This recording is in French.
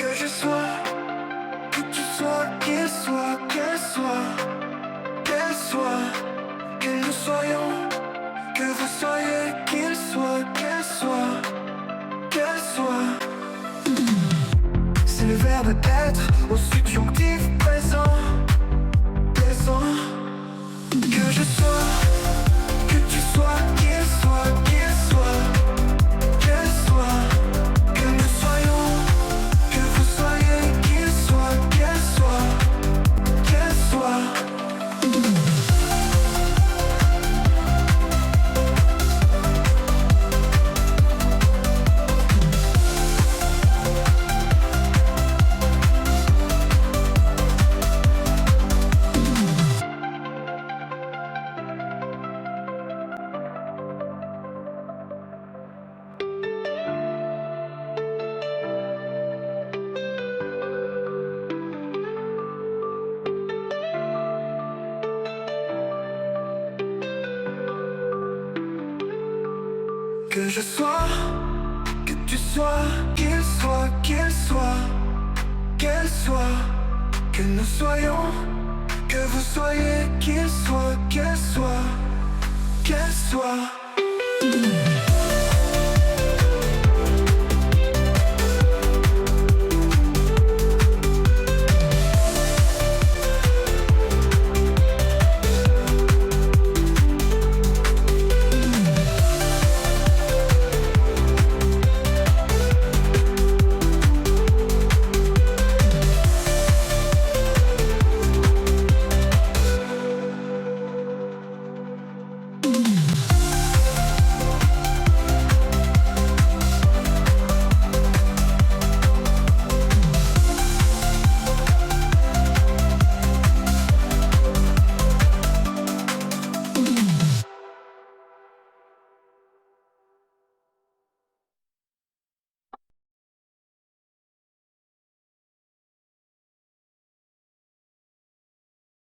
Que je sois, que tu sois, qu'il soit, qu'elle soit, qu'elle soit, que nous soyons, que vous soyez, qu'il soit, qu'elle soit, qu'elle soit. C'est le verbe être au subjonctif présent, présent. Que je sois, que tu sois, qu'il soit, qu'il soit, qu'elle soit, que nous soyons, que vous soyez, qu'il soit, qu'elle soit, qu'elle soit. Que je sois, que tu sois, qu'il soit, qu'elle soit, qu'elle soit, que nous soyons, que vous soyez, qu'il soit, qu'elle soit, qu'elle soit.